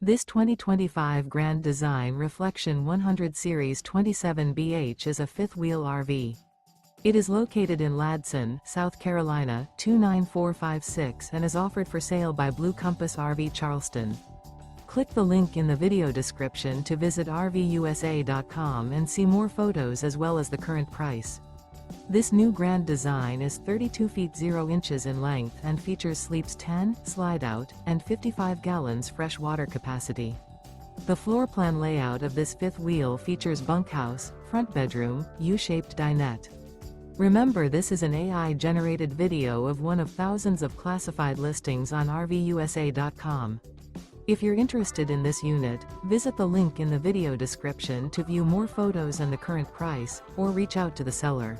This 2025 Grand Design Reflection 100 Series 27BH is a fifth-wheel RV. It is located in Ladson, South Carolina, 29456 and is offered for sale by Blue Compass RV Charleston. Click the link in the video description to visit RVUSA.com and see more photos as well as the current price. This new Grand Design is 32 feet 0 inches in length and features sleeps 10, Slideout, and 55 gallons fresh water capacity. The floor plan layout of this fifth wheel features bunkhouse, front bedroom, U-shaped dinette. Remember, this is an AI-generated video of one of thousands of classified listings on RVUSA.com. If you're interested in this unit, visit the link in the video description to view more photos and the current price, or reach out to the seller.